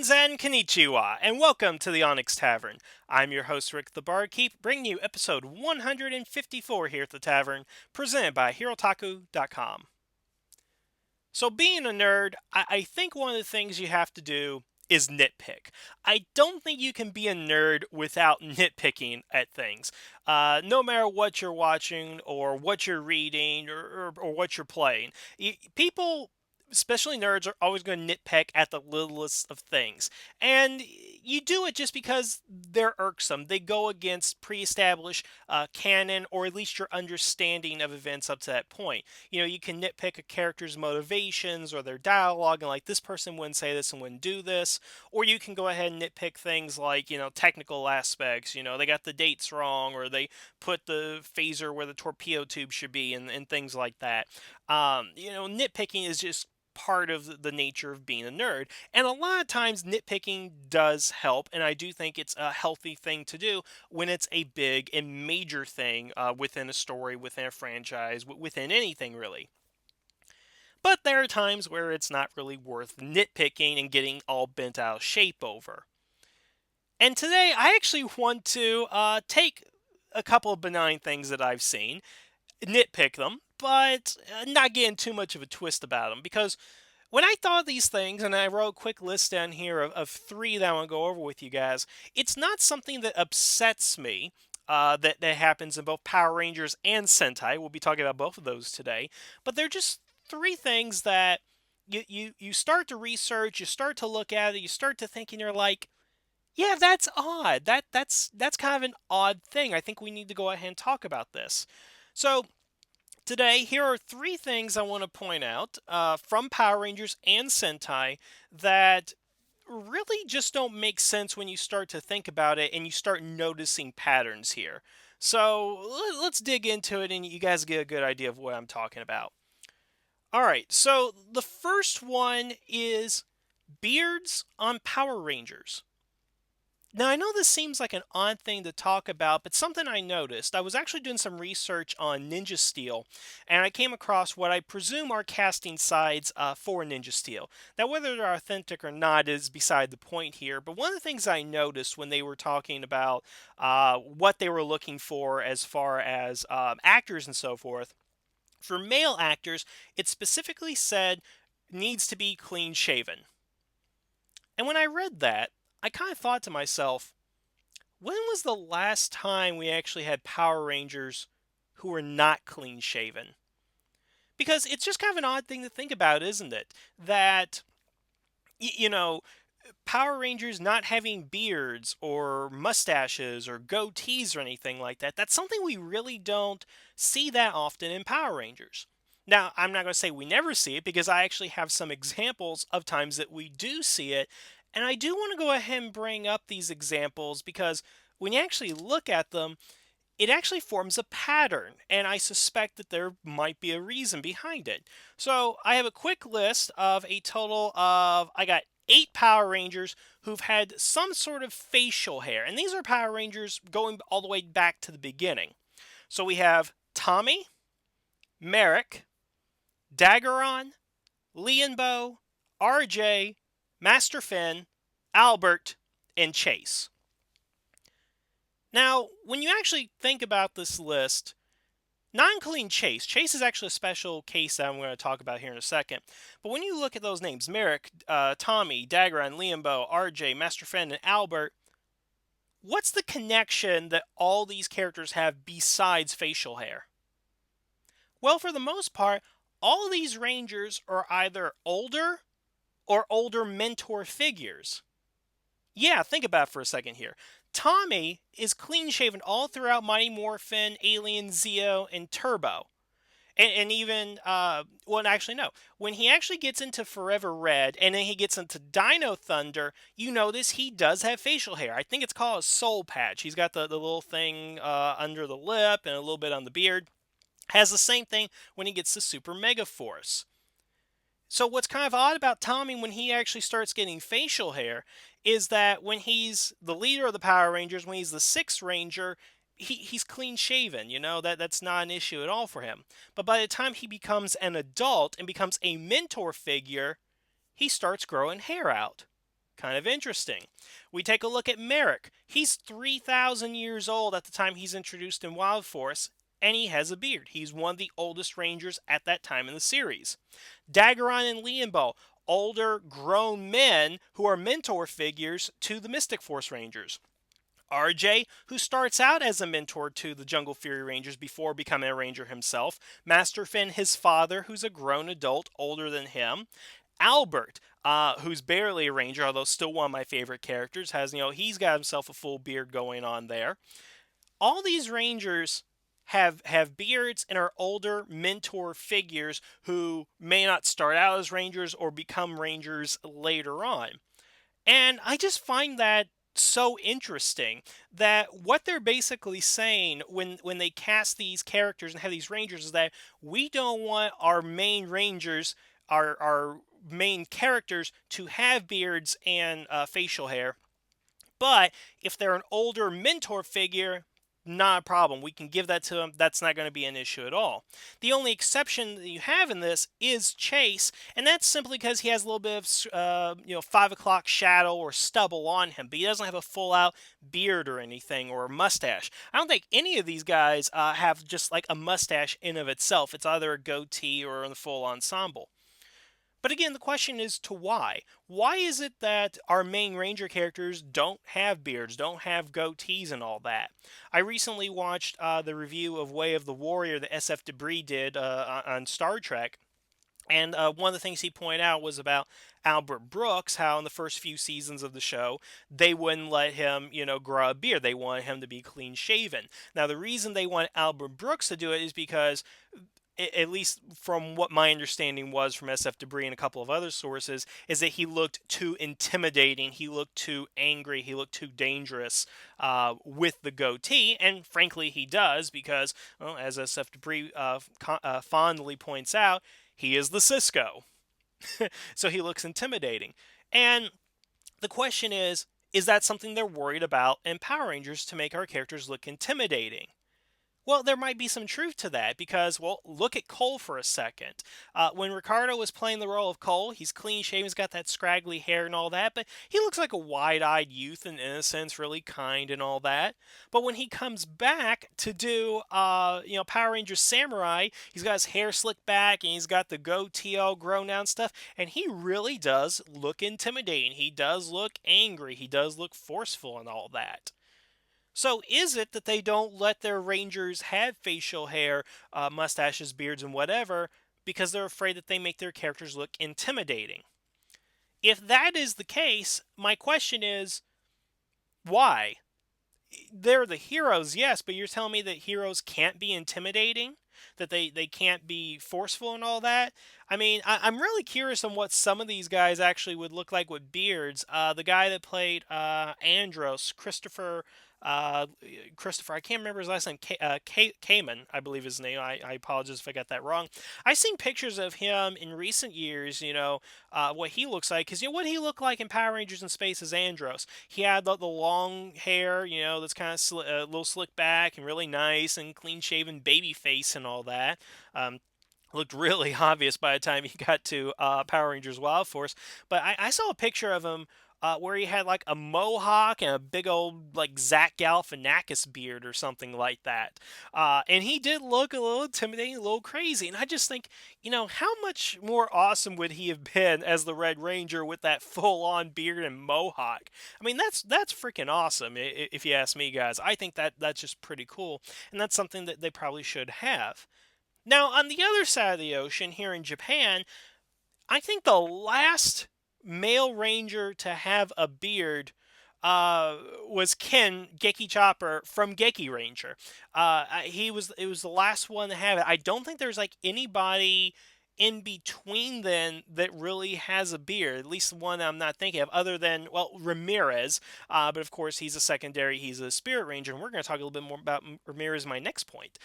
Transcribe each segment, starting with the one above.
Greetings and konnichiwa, and welcome to the Onyx Tavern. I'm your host, Rick the Barkeep, bringing you episode 154 here at the Tavern, presented by Hirotaku.com. So, being a nerd, I think one of the things you have to do is nitpick. I don't think you can be a nerd without nitpicking at things. No matter what you're watching, or what you're reading, or what you're playing. People, especially nerds, are always going to nitpick at the littlest of things. And you do it just because they're irksome. They go against pre-established canon, or at least your understanding of events up to that point. You can nitpick a character's motivations or their dialogue, and like, this person wouldn't say this and wouldn't do this. Or you can go ahead and nitpick things like, technical aspects. They got the dates wrong, or they put the phaser where the torpedo tube should be, and things like that. Nitpicking is just part of the nature of being a nerd. And a lot of times nitpicking does help, and I do think it's a healthy thing to do when it's a big and major thing within a story, within a franchise, within anything really. But there are times where it's not really worth nitpicking and getting all bent out of shape over. And today I actually want to take a couple of benign things that I've seen, nitpick them, but not getting too much of a twist about them. Because when I thought of these things, and I wrote a quick list down here of three that I want to go over with you guys, it's not something that upsets me. That happens in both Power Rangers and Sentai. We'll be talking about both of those today. But they're just three things that you start to research, you start to look at it, you start to think, and you're like, yeah, that's odd. That's kind of an odd thing. I think we need to go ahead and talk about this. So today, here are three things I want to point out from Power Rangers and Sentai that really just don't make sense when you start to think about it and you start noticing patterns here. So let's dig into it, and you guys get a good idea of what I'm talking about. All right, so the first one is beards on Power Rangers. Now, I know this seems like an odd thing to talk about, but something I noticed. I was actually doing some research on Ninja Steel, and I came across what I presume are casting sides for Ninja Steel. Now, whether they're authentic or not is beside the point here, but one of the things I noticed when they were talking about what they were looking for as far as actors and so forth, for male actors, it specifically said needs to be clean shaven. And when I read that, I kind of thought to myself, when was the last time we actually had Power Rangers who were not clean shaven? Because it's just kind of an odd thing to think about, isn't it? That, you know, Power Rangers not having beards or mustaches or goatees or anything like that, that's something we really don't see that often in Power Rangers. Now, I'm not going to say we never see it, because I actually have some examples of times that we do see it. And I do want to go ahead and bring up these examples because when you actually look at them, it actually forms a pattern. And I suspect that there might be a reason behind it. So I have a quick list of a total of, I got 8 Power Rangers who've had some sort of facial hair. And these are Power Rangers going all the way back to the beginning. So we have Tommy, Merrick, Daggeron, Leonbo, RJ, Master Finn, Albert, and Chase. Now, when you actually think about this list, not including Chase is actually a special case that I'm going to talk about here in a second. But when you look at those names, Merrick, Tommy, Daggeron, Leonbo, RJ, Master Finn, and Albert, what's the connection that all these characters have besides facial hair? Well, for the most part, all these Rangers are either older or older mentor figures. Yeah, think about it for a second here. Tommy is clean shaven all throughout Mighty Morphin, Alien, Zeo, and Turbo. And even, well, actually, no. When he actually gets into Forever Red and then he gets into Dino Thunder, you notice he does have facial hair. I think it's called a soul patch. He's got the little thing under the lip and a little bit on the beard. Has the same thing when he gets to Super Mega Force. So what's kind of odd about Tommy when he actually starts getting facial hair is that when he's the leader of the Power Rangers, when he's the 6th Ranger, he's clean shaven, that's not an issue at all for him. But by the time he becomes an adult and becomes a mentor figure, he starts growing hair out. Kind of interesting. We take a look at Merrick. He's 3,000 years old at the time he's introduced in Wild Force, and he has a beard. He's one of the oldest Rangers at that time in the series. Daggeron and Leonbo, older grown men who are mentor figures to the Mystic Force Rangers. RJ, who starts out as a mentor to the Jungle Fury Rangers before becoming a Ranger himself. Master Finn, his father, who's a grown adult older than him. Albert, who's barely a Ranger, although still one of my favorite characters, he's got himself a full beard going on there. All these Rangers have beards and are older mentor figures who may not start out as Rangers or become Rangers later on. And I just find that so interesting that what they're basically saying when they cast these characters and have these rangers is that we don't want our main rangers, our main characters, to have beards and facial hair. But if they're an older mentor figure, not a problem. We can give that to them. That's not going to be an issue at all. The only exception that you have in this is Chase, and that's simply because he has a little bit of 5 o'clock shadow or stubble on him, but he doesn't have a full out beard or anything or a mustache. I don't think any of these guys have just like a mustache in of itself. It's either a goatee or a full ensemble. But again, the question is to why? Why is it that our main Ranger characters don't have beards, don't have goatees, and all that? I recently watched the review of Way of the Warrior that SF Debris did on Star Trek. And one of the things he pointed out was about Albert Brooks, how in the first few seasons of the show, they wouldn't let him, grow a beard. They wanted him to be clean shaven. Now, the reason they want Albert Brooks to do it is because at least from what my understanding was from SF Debris and a couple of other sources, is that he looked too intimidating, he looked too angry, he looked too dangerous with the goatee, and frankly he does, because, well, as SF Debris fondly points out, he is the Cisco. So he looks intimidating. And the question is that something they're worried about in Power Rangers to make our characters look intimidating? Well, there might be some truth to that because, well, look at Cole for a second. When Ricardo was playing the role of Cole, he's clean shaven, he's got that scraggly hair and all that, but he looks like a wide eyed youth in innocence, really kind and all that. But when he comes back to do, Power Rangers Samurai, he's got his hair slicked back and he's got the goatee all grown out and stuff, and he really does look intimidating. He does look angry, he does look forceful and all that. So is it that they don't let their rangers have facial hair, mustaches, beards, and whatever because they're afraid that they make their characters look intimidating? If that is the case, my question is, why? They're the heroes, yes, but you're telling me that heroes can't be intimidating? That they can't be forceful and all that? I mean, I'm really curious on what some of these guys actually would look like with beards. The guy that played Andros, uh, Christopher, I can't remember his last name, Kamen, I believe his name. I apologize if I got that wrong. I've seen pictures of him in recent years, what he looks like, because what he looked like in Power Rangers in Space is Andros. He had the long hair, that's kind of a little slick back and really nice and clean shaven baby face and all that. Looked really obvious by the time he got to Power Rangers Wild Force. But I saw a picture of him where he had like a mohawk and a big old like Zach Galifianakis beard or something like that. And he did look a little intimidating, a little crazy. And I just think, how much more awesome would he have been as the Red Ranger with that full-on beard and mohawk? I mean, that's freaking awesome, if you ask me, guys. I think that's just pretty cool, and that's something that they probably should have. Now, on the other side of the ocean, here in Japan, I think the last male ranger to have a beard was Ken Geki Chopper from Geki Ranger. It was the last one to have it. I don't think there's like anybody in between then that really has a beard. At least one I'm not thinking of, other than, well, Ramirez. But of course, he's a secondary. He's a Spirit Ranger, and we're going to talk a little bit more about Ramirez in my next point.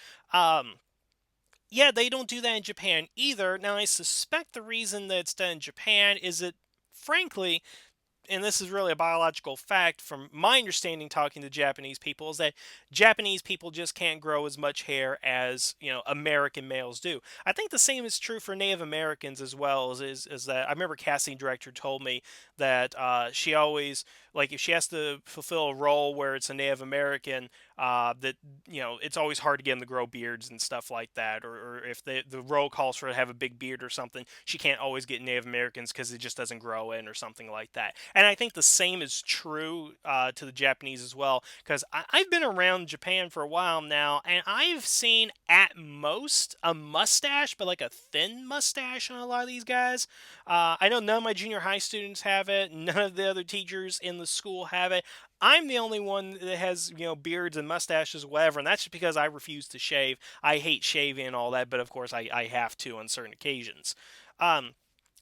Yeah, they don't do that in Japan either. Now, I suspect the reason that it's done in Japan is that, frankly, and this is really a biological fact from my understanding talking to Japanese people, is that Japanese people just can't grow as much hair as, American males do. I think the same is true for Native Americans as well. Is that I remember casting director told me that she always, like, if she has to fulfill a role where it's a Native American, that it's always hard to get them to grow beards and stuff like that, or if the role calls for her to have a big beard or something, she can't always get Native Americans because it just doesn't grow in or something like that. And I think the same is true to the Japanese as well, because I've been around Japan for a while now, and I've seen at most a mustache, but like a thin mustache on a lot of these guys. I know none of my junior high students have it. None of the other teachers in the school have it. I'm the only one that has, beards and mustaches, whatever, and that's just because I refuse to shave. I hate shaving and all that, but of course I have to on certain occasions. Um,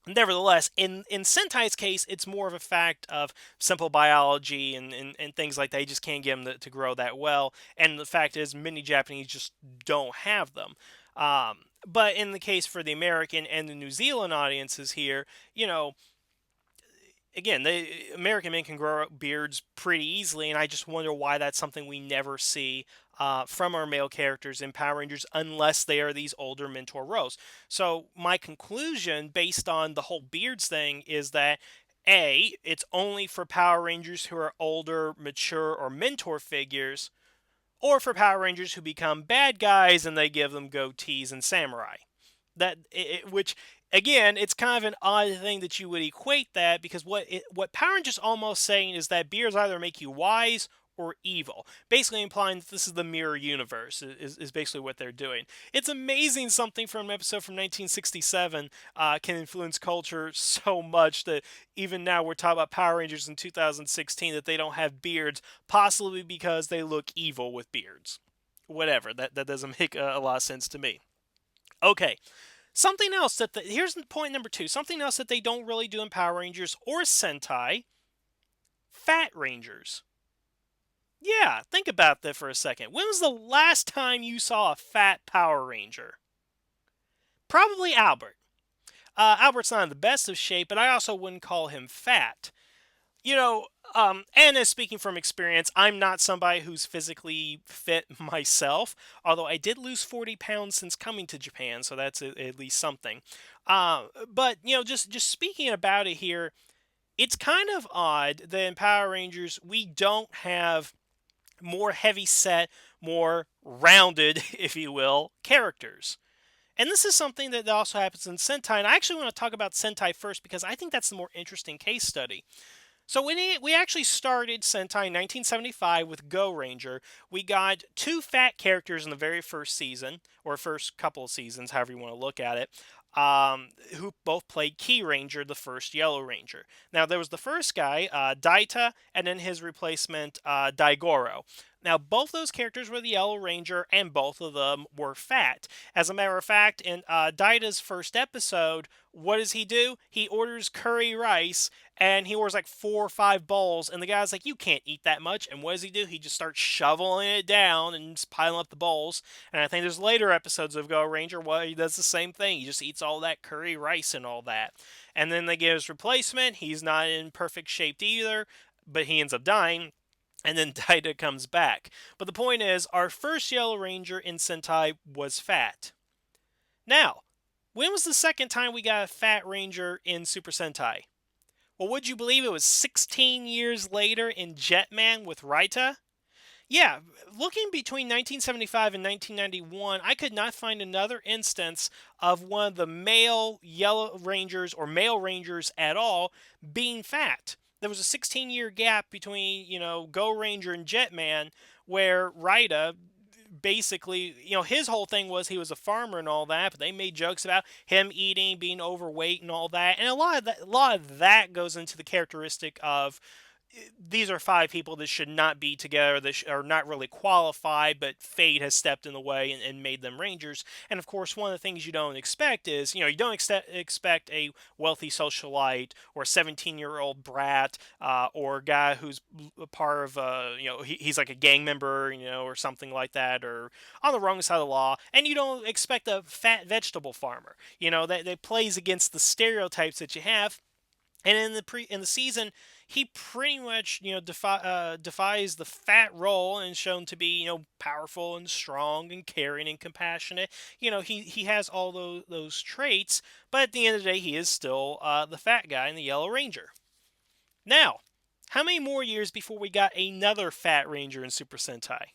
Nevertheless, in Sentai's case, it's more of a fact of simple biology and things like that. They just can't get them to grow that well. And the fact is, many Japanese just don't have them. But in the case for the American and the New Zealand audiences here, again, the American men can grow beards pretty easily, and I just wonder why that's something we never see from our male characters in Power Rangers unless they are these older mentor roles. So my conclusion, based on the whole beards thing, is that A, it's only for Power Rangers who are older, mature, or mentor figures, or for Power Rangers who become bad guys and they give them goatees and samurai. Which again, it's kind of an odd thing that you would equate that, because what Power Rangers almost saying is that beards either make you wise or evil, basically implying that this is the mirror universe, is basically what they're doing. It's amazing something from an episode from 1967 can influence culture so much that even now we're talking about Power Rangers in 2016 that they don't have beards, possibly because they look evil with beards. Whatever, that doesn't make a lot of sense to me. Okay, something else here's point number two. Something else that they don't really do in Power Rangers or Sentai: Fat Rangers. Yeah, think about that for a second. When was the last time you saw a fat Power Ranger? Probably Albert. Albert's not in the best of shape, but I also wouldn't call him fat. You know, and as speaking from experience, I'm not somebody who's physically fit myself, although I did lose 40 pounds since coming to Japan, so that's at least something. But, just speaking about it here, it's kind of odd that in Power Rangers we don't have more heavy set, more rounded, if you will, characters. And this is something that also happens in Sentai, and I actually want to talk about Sentai first because I think that's the more interesting case study. So when we actually started Sentai in 1975 with Go Ranger, we got two fat characters in the very first season, or first couple of seasons, however you want to look at it, who both played Key Ranger, the first Yellow Ranger. Now, there was the first guy, Daita, and then his replacement, Daigoro. Now, both those characters were the Yellow Ranger, and both of them were fat. As a matter of fact, in Daita's first episode, what does he do? He orders curry rice, and he orders like 4 or 5 bowls, and the guy's like, "You can't eat that much." And what does he do? He just starts shoveling it down and just piling up the bowls. And I think there's later episodes of Go Ranger where he does the same thing. He just eats all that curry rice and all that. And then they get his replacement. He's not in perfect shape either, but he ends up dying. And then Daida comes back. But the point is, our first Yellow Ranger in Sentai was fat. Now, when was the second time we got a fat Ranger in Super Sentai? Well, would you believe it was 16 years later in Jetman with Raita? Yeah, looking between 1975 and 1991, I could not find another instance of one of the male Yellow Rangers or male Rangers at all being fat. There was a 16-year gap between, Go Ranger and Jetman, where Raida basically, his whole thing was he was a farmer and all that, but they made jokes about him eating, being overweight and all that. And a lot of that goes into the characteristic of these are 5 people that should not be together, that are not really qualified, but fate has stepped in the way and made them Rangers. And of course, one of the things you don't expect is, you don't expect a wealthy socialite or a 17-year-old brat or a guy who's a part of, he's like a gang member, or something like that, or on the wrong side of the law. And you don't expect a fat vegetable farmer, that plays against the stereotypes that you have. And in the season, he pretty much, defies the fat role and is shown to be, powerful and strong and caring and compassionate. He has all those traits, but at the end of the day, he is still the fat guy in the Yellow Ranger. Now, how many more years before we got another Fat Ranger in Super Sentai?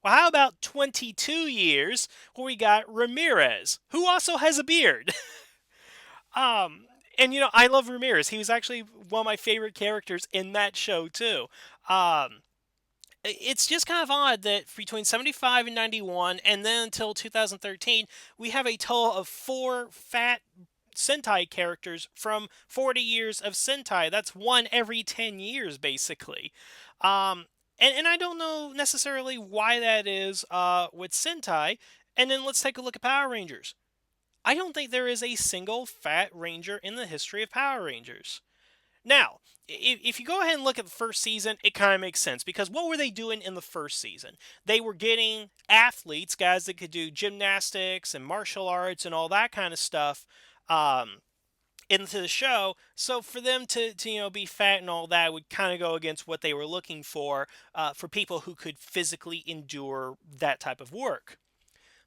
Well, how about 22 years where we got Ramirez, who also has a beard? um, and I love Ramirez. He was actually one of my favorite characters in that show too. Um, it's just kind of odd that between 75 and 91, and then until 2013, we have a total of four fat Sentai characters from 40 years of Sentai. That's one every 10 years, basically. Um, and I don't know necessarily why that is with Sentai. And then let's take a look at Power Rangers. I don't think there is a single Fat Ranger in the history of Power Rangers. Now, if you go ahead and look at the first season, it kind of makes sense because what were they doing in the first season? They were getting athletes, guys that could do gymnastics and martial arts and all that kind of stuff, um, into the show. So for them to be fat and all that would kind of go against what they were looking for people who could physically endure that type of work.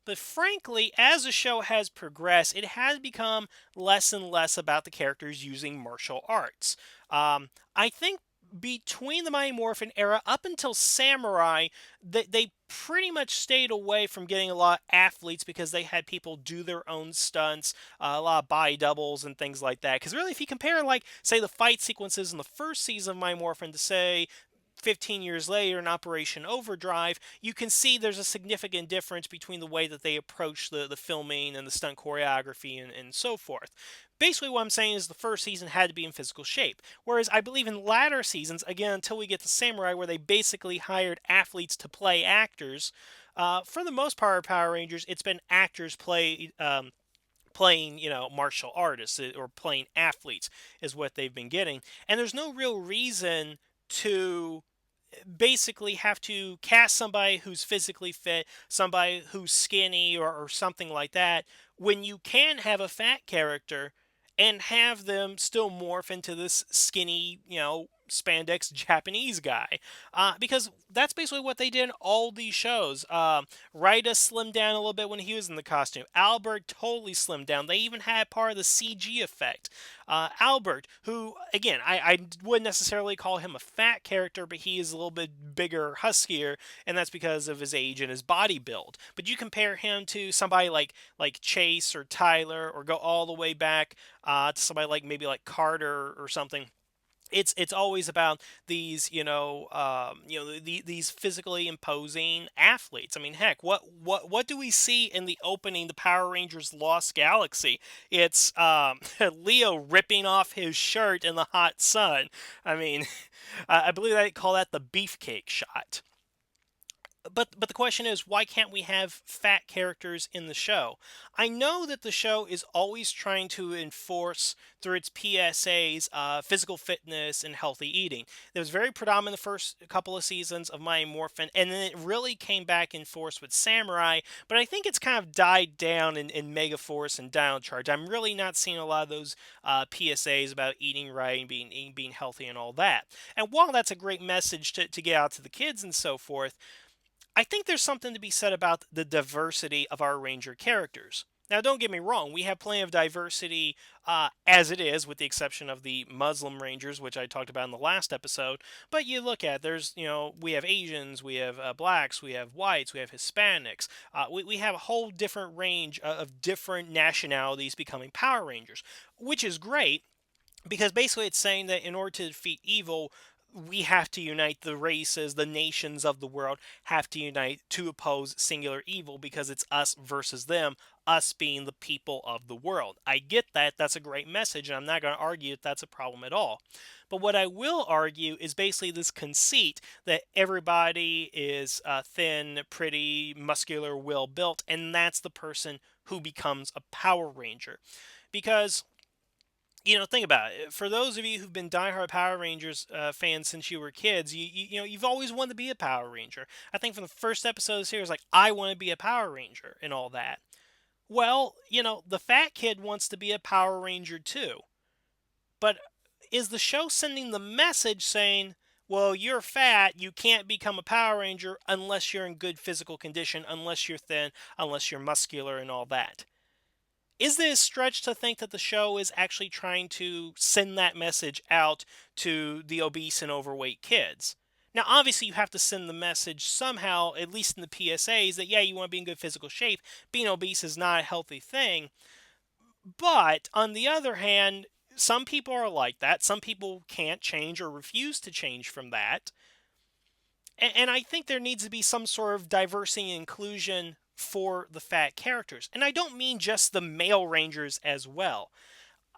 But frankly, as the show has progressed, it has become less and less about the characters using martial arts. I think between the Mighty Morphin era up until Samurai, they pretty much stayed away from getting a lot of athletes because they had people do their own stunts, a lot of body doubles and things like that. Because really, if you compare, like, say, the fight sequences in the first season of Mighty Morphin to, say, 15 years later in Operation Overdrive, you can see there's a significant difference between the way that they approach the filming and the stunt choreography and so forth. Basically, what I'm saying is the first season had to be in physical shape. Whereas I believe in latter seasons, again, until we get to Samurai, where they basically hired athletes to play actors, for the most part of Power Rangers, it's been actors playing, martial artists or playing athletes is what they've been getting. And there's no real reason to basically have to cast somebody who's physically fit, somebody who's skinny or something like that, when you can have a fat character and have them still morph into this skinny, spandex Japanese guy. Because that's basically what they did in all these shows. Raida slimmed down a little bit when he was in the costume. Albert totally slimmed down. They even had part of the CG effect. Albert, who, again, I wouldn't necessarily call him a fat character, but he is a little bit bigger, huskier, and that's because of his age and his body build. But you compare him to somebody like Chase or Tyler, or go all the way back to somebody like maybe like Carter or something. It's always about these these physically imposing athletes. I mean, heck, what do we see in the opening, the Power Rangers Lost Galaxy? It's Leo ripping off his shirt in the hot sun. I mean, I believe they call that the beefcake shot. But the question is, why can't we have fat characters in the show? I know that the show is always trying to enforce through its PSAs physical fitness and healthy eating. It was very predominant the first couple of seasons of Mighty Morphin, and then it really came back in force with Samurai. But I think it's kind of died down in Mega Force and Down Charge. I'm really not seeing a lot of those PSAs about eating right and being healthy and all that. And while that's a great message to get out to the kids and so forth, I think there's something to be said about the diversity of our Ranger characters. Now, don't get me wrong, we have plenty of diversity as it is, with the exception of the Muslim Rangers, which I talked about in the last episode. But you look at, we have Asians, we have blacks, we have whites, we have Hispanics. We have a whole different range of different nationalities becoming Power Rangers, which is great because basically it's saying that in order to defeat evil, we have to unite the races, the nations of the world have to unite to oppose singular evil because it's us versus them, us being the people of the world. I get that. That's a great message, and I'm not going to argue that that's a problem at all. But what I will argue is basically this conceit that everybody is thin, pretty, muscular, well built, and that's the person who becomes a Power Ranger. Because think about it. For those of you who've been diehard Power Rangers fans since you were kids, you've always wanted to be a Power Ranger. I think from the first episode of the series, like, I want to be a Power Ranger and all that. Well, the fat kid wants to be a Power Ranger too. But is the show sending the message saying, well, you're fat, you can't become a Power Ranger unless you're in good physical condition, unless you're thin, unless you're muscular, and all that? Is it a stretch to think that the show is actually trying to send that message out to the obese and overweight kids? Now, obviously, you have to send the message somehow, at least in the PSAs, that yeah, you want to be in good physical shape. Being obese is not a healthy thing. But on the other hand, some people are like that. Some people can't change or refuse to change from that. And I think there needs to be some sort of diversity and inclusion for the fat characters. And I don't mean just the male Rangers as well.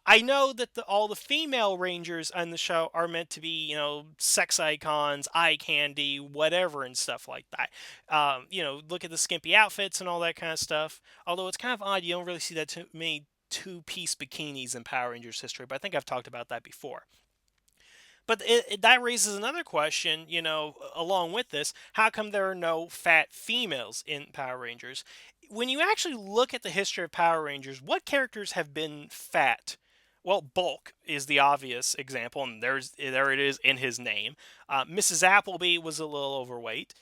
I know that all the female Rangers on the show are meant to be, sex icons, eye candy, whatever, and stuff like that. Look at the skimpy outfits and all that kind of stuff. Although it's kind of odd, you don't really see that too many two-piece bikinis in Power Rangers history, but I think I've talked about that before. But that raises another question, along with this, how come there are no fat females in Power Rangers? When you actually look at the history of Power Rangers, what characters have been fat? Well, Bulk is the obvious example, and there it is in his name. Mrs. Appleby was a little overweight.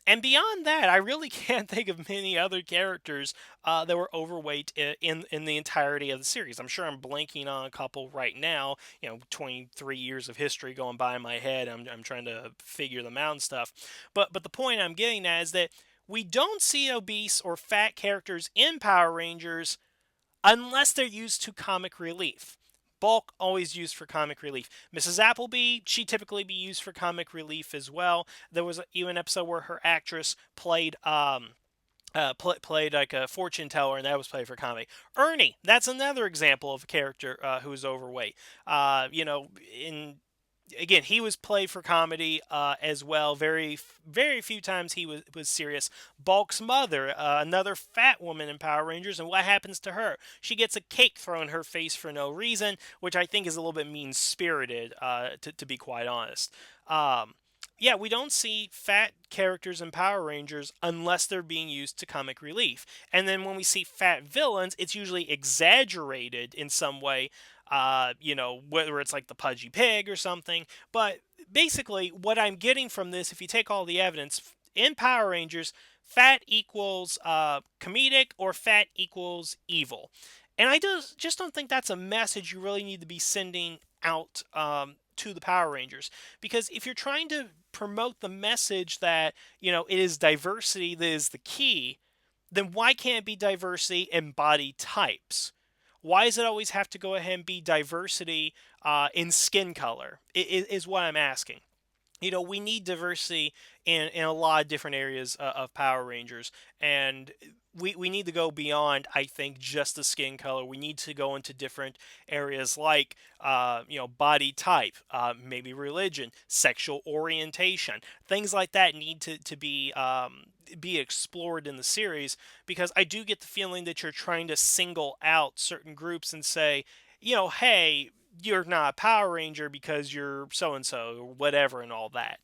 And beyond that, I really can't think of many other characters that were overweight in the entirety of the series. I'm sure I'm blanking on a couple right now. 23 years of history going by in my head. I'm trying to figure them out and stuff. But the point I'm getting at is that we don't see obese or fat characters in Power Rangers unless they're used to comic relief. Bulk always used for comic relief. Mrs. Appleby, she typically be used for comic relief as well. There was even an episode where her actress played like a fortune teller, and that was played for comedy. Ernie, that's another example of a character who's overweight. In again, he was played for comedy as well. Very few times he was serious. Bulk's mother, another fat woman in Power Rangers, and what happens to her? She gets a cake thrown in her face for no reason, which I think is a little bit mean spirited, to be quite honest. Yeah, we don't see fat characters in Power Rangers unless they're being used to comic relief. And then when we see fat villains, it's usually exaggerated in some way, whether it's like the Pudgy Pig or something. But basically, what I'm getting from this, if you take all the evidence, in Power Rangers, fat equals comedic or fat equals evil. And I just don't think that's a message you really need to be sending out to the Power Rangers. Because if you're trying to promote the message that, it is diversity that is the key, then why can't it be diversity in body types? Why does it always have to go ahead and be diversity in skin color? Is what I'm asking. We need diversity in a lot of different areas of Power Rangers, and we need to go beyond, I think, just the skin color. We need to go into different areas like, body type, maybe religion, sexual orientation, things like that need to be explored in the series, because I do get the feeling that you're trying to single out certain groups and say, hey, you're not a Power Ranger because you're so and so or whatever and all that.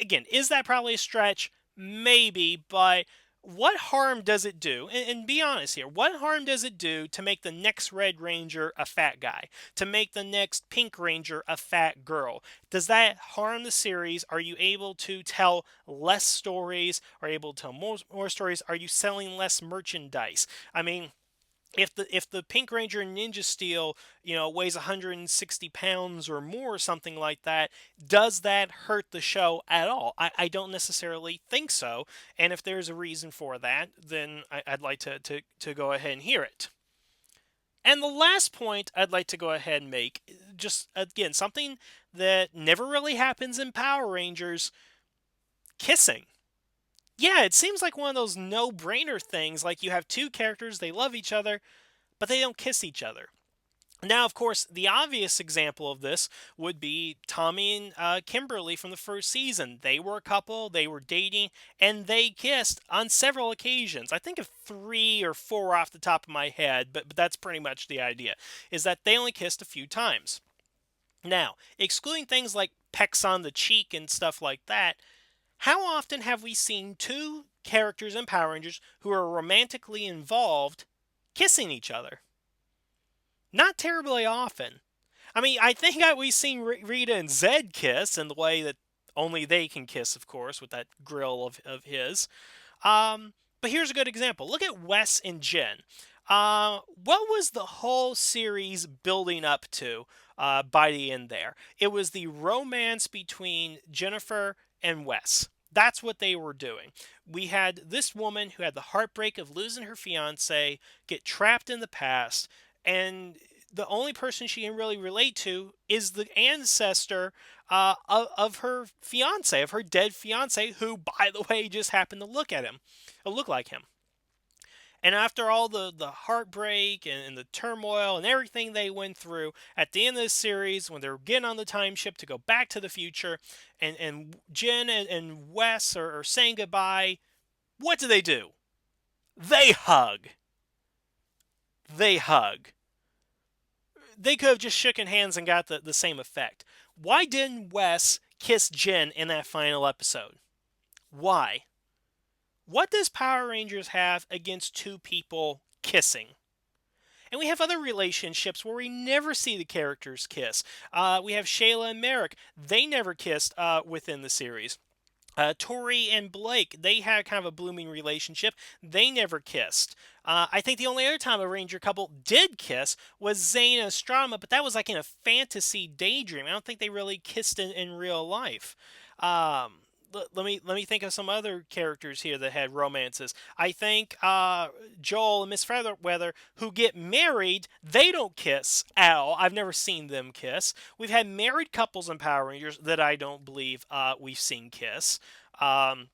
Again, is that probably a stretch? Maybe, but what harm does it do? And be honest here. What harm does it do to make the next Red Ranger a fat guy? To make the next Pink Ranger a fat girl? Does that harm the series? Are you able to tell less stories? Are you able to tell more stories? Are you selling less merchandise? I mean, if the Pink Ranger Ninja Steel, weighs 160 pounds or more, or something like that, does that hurt the show at all? I don't necessarily think so. And if there's a reason for that, then I'd like to go ahead and hear it. And the last point I'd like to go ahead and make, just again, something that never really happens in Power Rangers: kissing. Yeah, it seems like one of those no-brainer things, like you have two characters, they love each other, but they don't kiss each other. Now, of course, the obvious example of this would be Tommy and Kimberly from the first season. They were a couple, they were dating, and they kissed on several occasions. I think of 3 or 4 off the top of my head, but that's pretty much the idea, is that they only kissed a few times. Now, excluding things like pecks on the cheek and stuff like that, how often have we seen two characters in Power Rangers who are romantically involved kissing each other? Not terribly often. I mean, I think we've seen Rita and Zed kiss in the way that only they can kiss, of course, with that grill of his. But here's a good example. Look at Wes and Jen. What was the whole series building up to by the end there? It was the romance between Jennifer and Wes. That's what they were doing. We had this woman who had the heartbreak of losing her fiance, get trapped in the past, and the only person she can really relate to is the ancestor of her fiance, of her dead fiance, who, by the way, just happened to look like him. And after all the heartbreak and the turmoil and everything they went through, at the end of the series, when they're getting on the time ship to go back to the future, and Jen and Wes are saying goodbye, what do? They hug. They hug. They could have just shooken hands and got the same effect. Why didn't Wes kiss Jen in that final episode? Why? What does Power Rangers have against two people kissing? And we have other relationships where we never see the characters kiss. We have Shayla and Merrick. They never kissed within the series. Tori and Blake, they had kind of a blooming relationship. They never kissed. I think the only other time a Ranger couple did kiss was Zane and Estrama, but that was like in a fantasy daydream. I don't think they really kissed in real life. Let me think of some other characters here that had romances. I think Joel and Miss Featherweather, who get married, they don't kiss at all. I've never seen them kiss. We've had married couples in Power Rangers that I don't believe we've seen kiss. Um,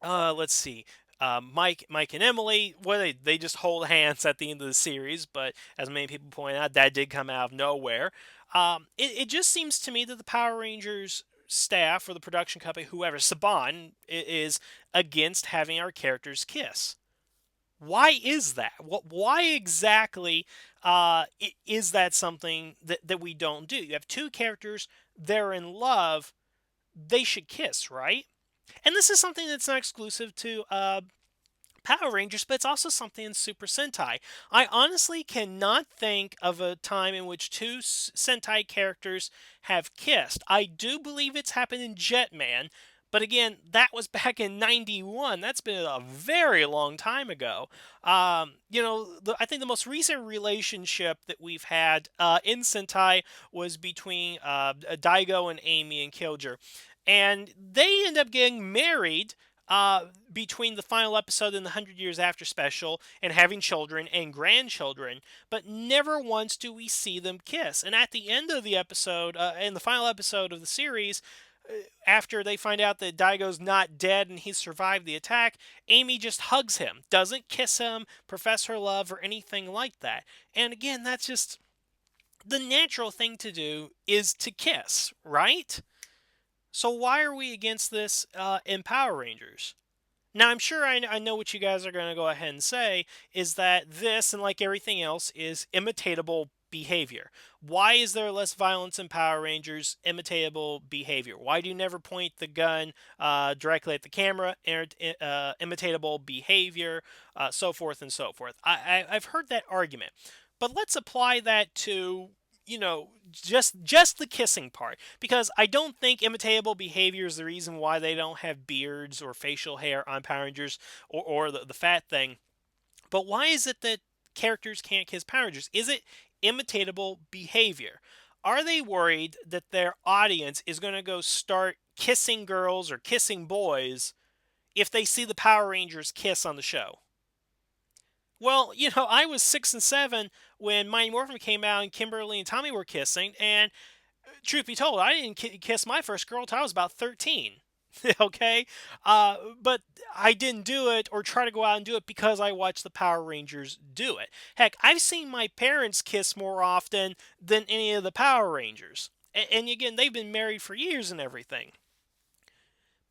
let's see. Mike and Emily, well, they just hold hands at the end of the series, but as many people point out, that did come out of nowhere. It just seems to me that the Power Rangers staff or the production company, whoever, Saban, is against having our characters kiss. Why is that? Why exactly is that something that we don't do? You have two characters, they're in love, they should kiss, right? And this is something that's not exclusive to Power Rangers, but it's also something in Super Sentai. I honestly cannot think of a time in which two Sentai characters have kissed. I do believe it's happened in Jetman, but again, that was back in '91. That's been a very long time ago. I think the most recent relationship that we've had in Sentai was between Daigo and Amy and Killjoy. And they end up getting married between the final episode and the 100 Years After special and having children and grandchildren, but never once do we see them kiss. And at the end of the episode, in the final episode of the series, after they find out that Daigo's not dead and he's survived the attack, Amy just hugs him, doesn't kiss him, profess her love, or anything like that. And again, that's just the natural thing to do is to kiss, right? So why are we against this in Power Rangers? Now, I'm sure I know what you guys are going to go ahead and say is that this, and like everything else, is imitatable behavior. Why is there less violence in Power Rangers? Imitatable behavior. Why do you never point the gun directly at the camera? Imitatable behavior, so forth and so forth. I've heard that argument. But let's apply that to just the kissing part, because I don't think imitatable behavior is the reason why they don't have beards or facial hair on Power Rangers, or the fat thing. But why is it that characters can't kiss Power Rangers? Is it imitatable behavior? Are they worried that their audience is going to go start kissing girls or kissing boys if they see the Power Rangers kiss on the show? Well, I was 6 and 7 when Mighty Morphin came out and Kimberly and Tommy were kissing, and truth be told, I didn't kiss my first girl until I was about 13. Okay? But I didn't do it or try to go out and do it because I watched the Power Rangers do it. Heck, I've seen my parents kiss more often than any of the Power Rangers. And again, they've been married for years and everything.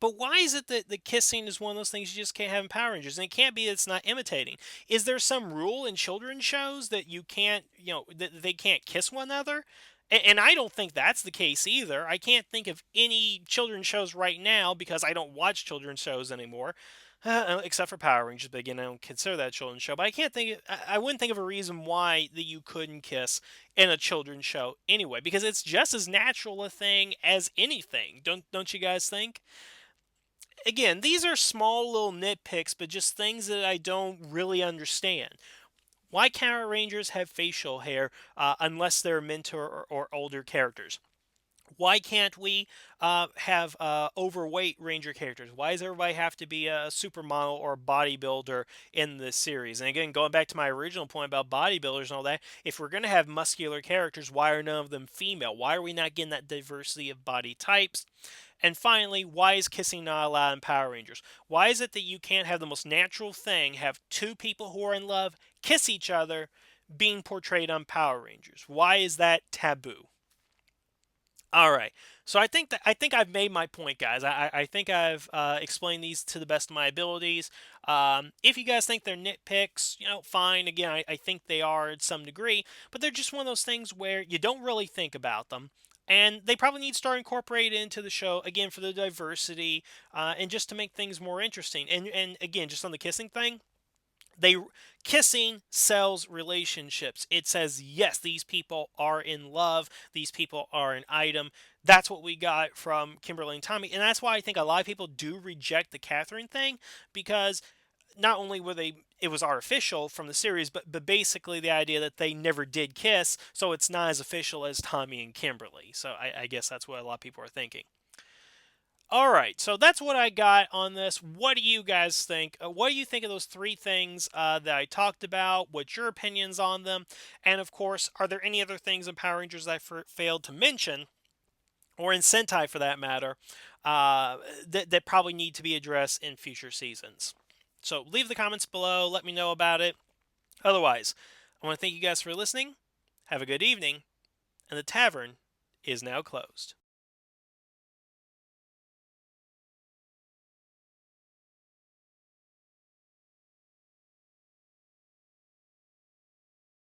But why is it that the kissing is one of those things you just can't have in Power Rangers? And it can't be that it's not imitating. Is there some rule in children's shows that you can't, that they can't kiss one another? And I don't think that's the case either. I can't think of any children's shows right now because I don't watch children's shows anymore. except for Power Rangers, but again, I don't consider that a children's show. But I can't think. I wouldn't think of a reason why that you couldn't kiss in a children's show anyway, because it's just as natural a thing as anything. Don't you guys think? Again, these are small little nitpicks, but just things that I don't really understand. Why can't Power Rangers have facial hair unless they're mentor or older characters? Why can't we have overweight Ranger characters? Why does everybody have to be a supermodel or a bodybuilder in this series? And again, going back to my original point about bodybuilders and all that, if we're going to have muscular characters, why are none of them female? Why are we not getting that diversity of body types? And finally, why is kissing not allowed in Power Rangers? Why is it that you can't have the most natural thing, have two people who are in love kiss each other, being portrayed on Power Rangers? Why is that taboo? All right. So I think I've made my point, guys. I think I've explained these to the best of my abilities. If you guys think they're nitpicks, fine. Again, I think they are to some degree, but they're just one of those things where you don't really think about them, and they probably need to start incorporated into the show again for the diversity and just to make things more interesting. And again, just on the kissing thing, they kissing sells relationships. It says yes, these people are in love, these people are an item. That's what we got from Kimberly and Tommy, and that's why I think a lot of people do reject the Catherine thing, because not only were they, it was artificial from the series, but basically the idea that they never did kiss, so it's not as official as Tommy and Kimberly. So I guess that's what a lot of people are thinking. All right, so that's what I got on this. What do you guys think? What do you think of those three things that I talked about? What's your opinions on them? And of course, are there any other things in Power Rangers I failed to mention, or in Sentai for that matter, that probably need to be addressed in future seasons? So leave the comments below. Let me know about it. Otherwise, I want to thank you guys for listening. Have a good evening, and the tavern is now closed.